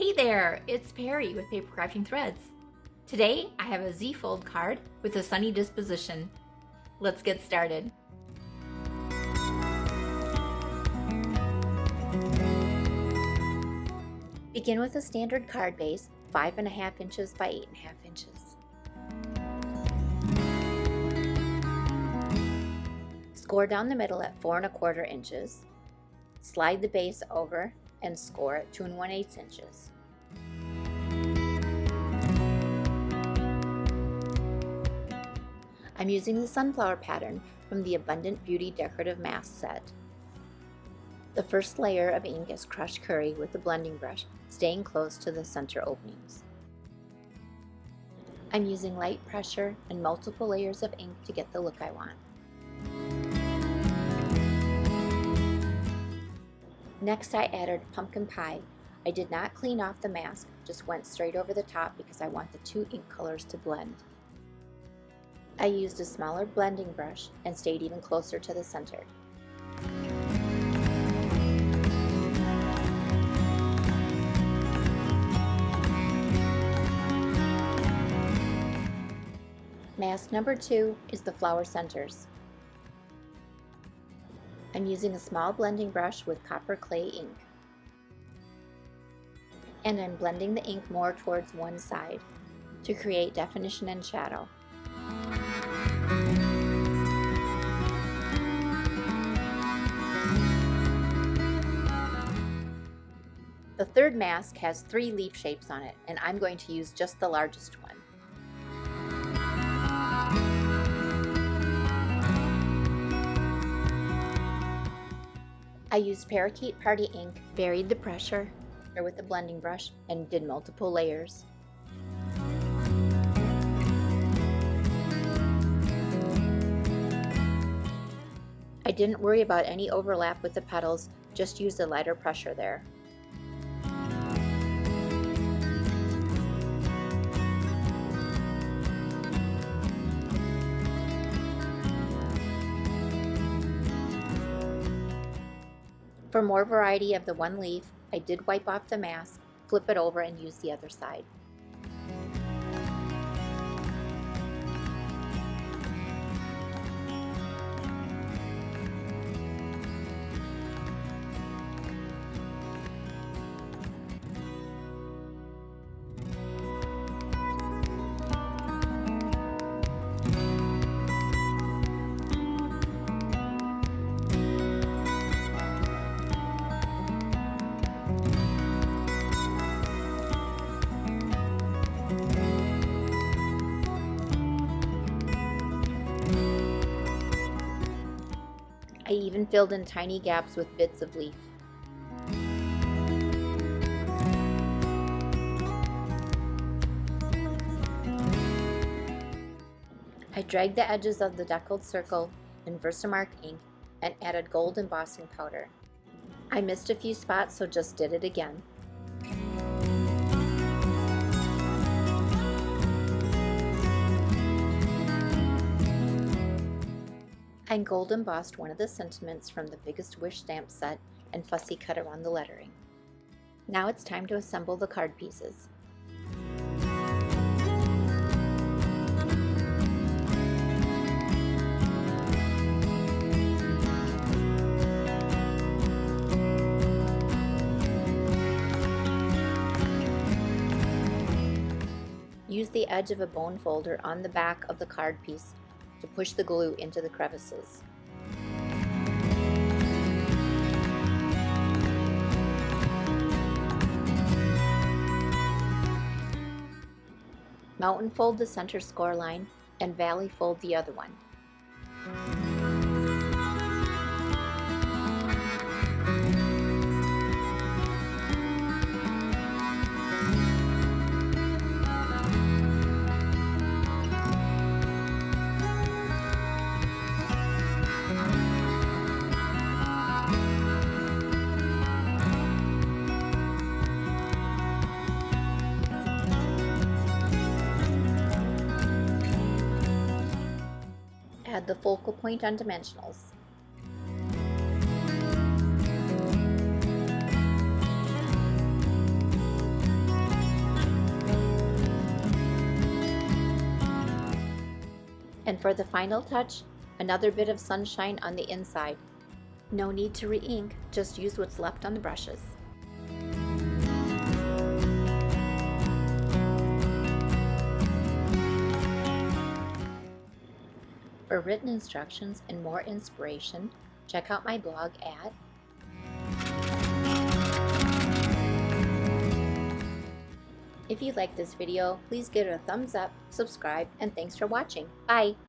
Hey there, it's Perry with PapercraftingThreads. Today I have a Z-fold card with a sunny disposition. Let's get started. Begin with a standard card base, 5.5 inches by 8.5 inches. Score down the middle at 4.25 inches. Slide the base over and score at 2 1/8 inches. I'm using the sunflower pattern from the Abundant Beauty Decorative Masks set. The first layer of ink is crushed curry with the blending brush, staying close to the center openings. I'm using light pressure and multiple layers of ink to get the look I want. Next, I added pumpkin pie. I did not clean off the mask, just went straight over the top because I want the two ink colors to blend. I used a smaller blending brush and stayed even closer to the center. Mask number 2 is the flower centers. I'm using a small blending brush with copper clay ink. And I'm blending the ink more towards one side to create definition and shadow. The third mask has 3 leaf shapes on it, and I'm going to use just the largest one. I used parakeet party ink, varied the pressure with the blending brush, and did multiple layers. I didn't worry about any overlap with the petals, just used a lighter pressure there. For more variety of the one leaf, I did wipe off the mask, flip it over, and use the other side. I even filled in tiny gaps with bits of leaf. I dragged the edges of the deckled circle in Versamark ink and added gold embossing powder. I missed a few spots, so just did it again. I gold embossed one of the sentiments from the Biggest Wish stamp set and fussy cut around the lettering. Now it's time to assemble the card pieces. Use the edge of a bone folder on the back of the card piece to push the glue into the crevices. Mountain fold the center score line and valley fold the other one. Add the focal point on dimensionals. And for the final touch, another bit of sunshine on the inside. No need to re-ink, just use what's left on the brushes. For written instructions and more inspiration, check out my blog at If you liked this video, please give it a thumbs up, subscribe, and thanks for watching. Bye!